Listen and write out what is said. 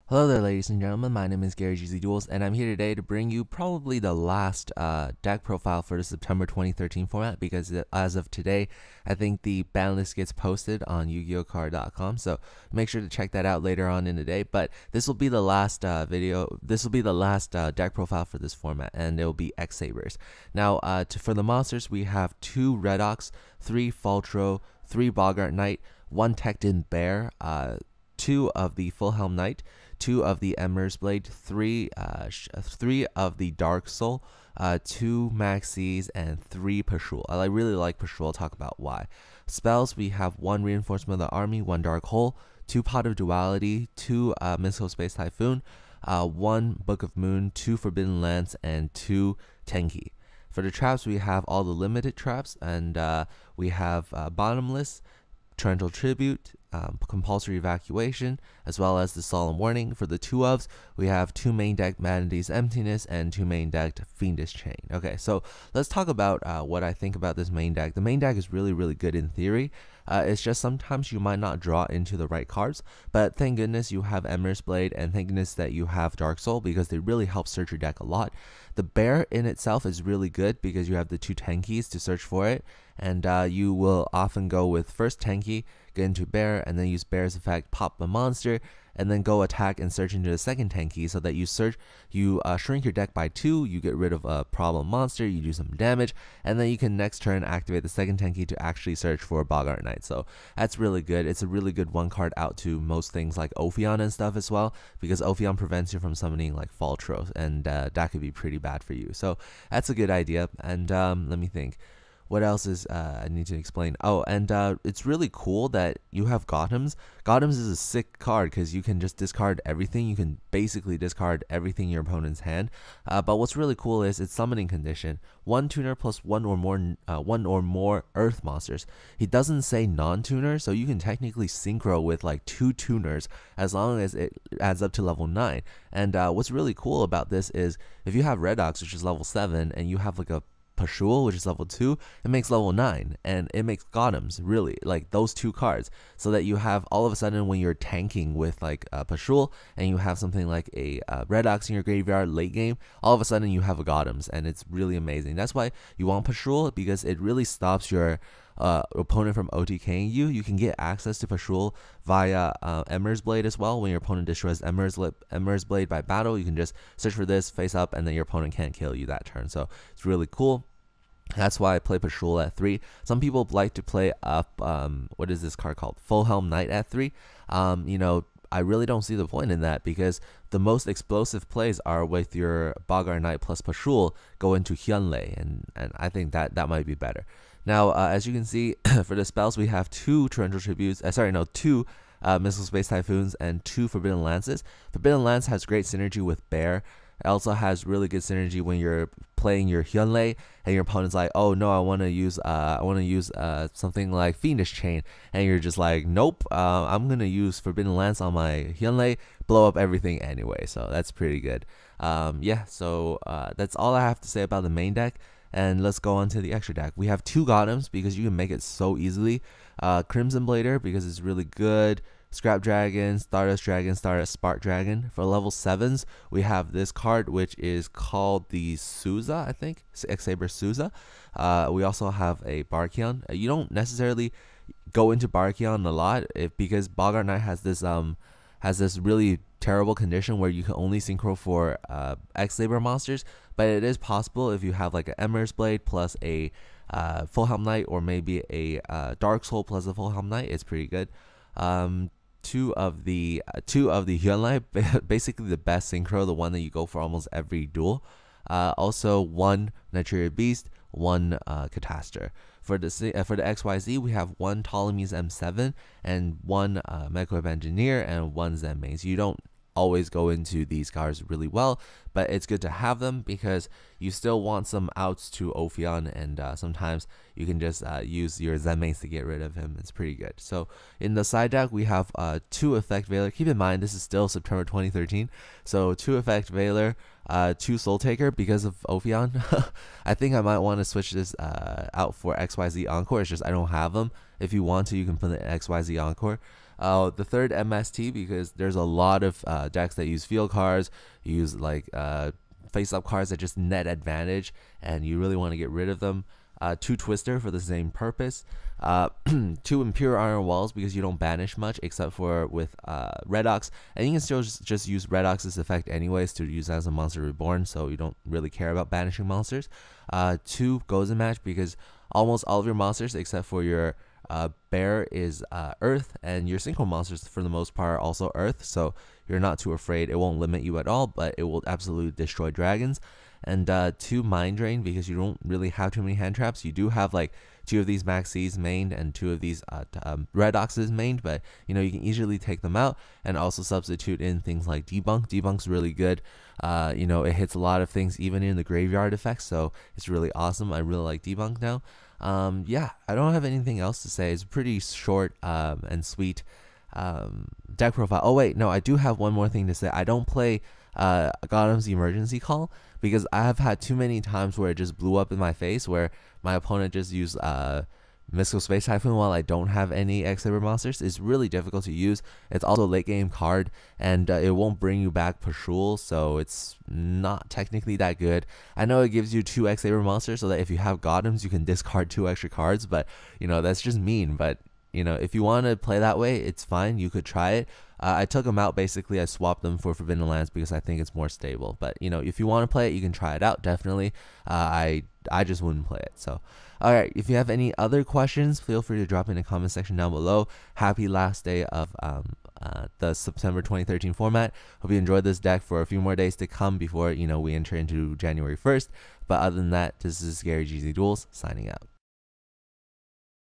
Hello there, ladies and gentlemen. My name is Gary gzduel, and I'm here today to bring you probably the last deck profile for the September 2013 format, because as of today, I think the ban list gets posted on yu-gi-oh-card.com, so make sure to check that out later on in the day. But this will be the last this will be the last deck profile for this format, and it will be X-Sabers. Now, for the monsters, we have 2 Redox, 3 Faltro, 3 Bogart Knight, 1 Tecton Bear, 2 of the Full Helm Knight, 2 of the Ember's Blade, 3 of the Dark Soul, 2 Maxis, and 3 Pashul. I really like Pashul. I'll talk about why. Spells, we have 1 Reinforcement of the Army, 1 Dark Hole, 2 Pot of Duality, 2 Mystical Space Typhoon, 1 Book of Moon, 2 Forbidden Lance, and 2 Tenki. For the traps, we have all the limited traps, and we have Bottomless, Torrential Tribute, Compulsory Evacuation, as well as the Solemn Warning. For the 2-ofs, we have 2 main deck Vanity's Emptiness and 2 main deck Fiendish Chain. Okay, so let's talk about what I think about this main deck. The main deck is really good in theory. It's just sometimes you might not draw into the right cards, but thank goodness you have Ember's Blade, and thank goodness that you have Dark Soul, because they really help search your deck a lot. The Bear in itself is really good because you have the 2 Tenkis to search for it, and you will often go with first Tenki, get into Bear, and then use Bear's effect, pop the monster, and then go attack and search into the second Tenki, so that you shrink your deck by 2, you get rid of a problem monster, you do some damage, and then you can next turn activate the second Tenki to actually search for Bogart Knight. So that's really good. It's a really good 1 card out to most things like Ophion and stuff as well, because Ophion prevents you from summoning like Faltro, and that could be pretty bad for you. So that's a good idea. And let me think. What else is I need to explain? Oh, and it's really cool that you have Gothams. Gothams is a sick card because you can just discard everything. You can basically discard everything in your opponent's hand. But what's really cool is its summoning condition: 1 tuner plus 1 or more Earth monsters. He doesn't say non-tuner, so you can technically synchro with like 2 tuners as long as it adds up to level 9. And what's really cool about this is if you have Redox, which is level 7, and you have like a Pashul, which is level 2, it makes level 9, and it makes Gothams, really, like those 2 cards, so that you have all of a sudden when you're tanking with like Pashul, and you have something like a Redox in your graveyard late game, all of a sudden you have a Gothams, and it's really amazing. That's why you want Pashul, because it really stops your opponent from OTKing you. You can get access to Pashul via Ember's Blade as well. When your opponent destroys Ember's Blade by battle, you can just search for this, face up, and then your opponent can't kill you that turn. So it's really cool. That's why I play Pashul at 3. Some people like to play up, what is this card called? Full Helm Knight at 3. I really don't see the point in that, because the most explosive plays are with your Bogart Knight plus Pashul go into Hyunlei, and I think that might be better. Now, as you can see, for the spells, we have 2 Torrential Tributes, 2 Mystical Space Typhoons, and 2 Forbidden Lances. Forbidden Lance has great synergy with Bear. It also has really good synergy when you're playing your Hyunlei and your opponent's like, oh no, I want to use something like Fiendish Chain, and you're just like, nope, I'm gonna use Forbidden Lance on my Hyunlei, blow up everything anyway. So that's pretty good. So that's all I have to say about the main deck. And let's go on to the extra deck. We have 2 Gothams because you can make it so easily. Crimson Blader because it's really good. Scrap Dragon, Stardust Dragon, Stardust Spark Dragon. For level 7s, we have this card, which is called the Souza, I think. X-saber Souza. We also have a Barkion. You don't necessarily go into Barkion a lot because Bogart Knight has this really terrible condition where you can only synchro for X-saber monsters, but it is possible if you have like an Ember's Blade plus a Full Helm Knight, or maybe a Dark Soul plus a Full Helm Knight. It's pretty good. 2 of the Hyunlei, basically the best synchro, the one that you go for almost every duel. Also 1 Naturia Beast, 1 Catastor. For the XYZ, we have 1 Ptolemy's M7 and 1 Microwave Engineer and 1 Zen Maze. You don't always go into these cards really well, but it's good to have them because you still want some outs to Ophion, and sometimes you can just use your Zen Maze to get rid of him. It's pretty good. So in the side deck, we have 2 Effect Veiler. Keep in mind, this is still September 2013, so 2 Effect Veiler, 2 Soul Taker because of Ophion. I think I might want to switch this out for XYZ Encore. It's just I don't have them. If you want to, you can put the XYZ Encore. The third MST, because there's a lot of decks that use field cards, use like face-up cards that just net advantage, and you really want to get rid of them. 2 Twister for the same purpose. 2 Impure Iron Walls, because you don't banish much except for with Redox, and you can still just use Redox's effect anyways to use as a Monster Reborn, so you don't really care about banishing monsters. 2 Gozen Match, because almost all of your monsters except for your bear is earth, and your synchro monsters for the most part are also earth, so you're not too afraid. It won't limit you at all, but it will absolutely destroy dragons. And 2 Mind Drain, because you don't really have too many hand traps. You do have like 2 of these Maxis mained and 2 of these Redoxes mained, but you know, you can easily take them out and also substitute in things like Debunk. Debunk's really good. You know, it hits a lot of things even in the graveyard effects, so it's really awesome. I really like Debunk now. Yeah, I don't have anything else to say. It's pretty short and sweet deck profile. Oh wait, no, I do have one more thing to say. I don't play Gotham's Emergency Call because I have had too many times where it just blew up in my face, where my opponent just used Mystical Space Typhoon while I don't have any x-saber monsters. It's really difficult to use. It's also a late game card, and it won't bring you back Pashul, so it's not technically that good. I know it gives you 2 x-saber monsters so that if you have Gotham's you can discard 2 extra cards, but you know, that's just mean. But you know, if you want to play that way, it's fine. You could try it. I took them out, basically. I swapped them for Forbidden Lands because I think it's more stable. But, you know, if you want to play it, you can try it out, definitely. I just wouldn't play it. So, all right, if you have any other questions, feel free to drop in the comment section down below. Happy last day of the September 2013 format. Hope you enjoyed this deck for a few more days to come before, you know, we enter into January 1st. But other than that, this is Gary gzduels signing out.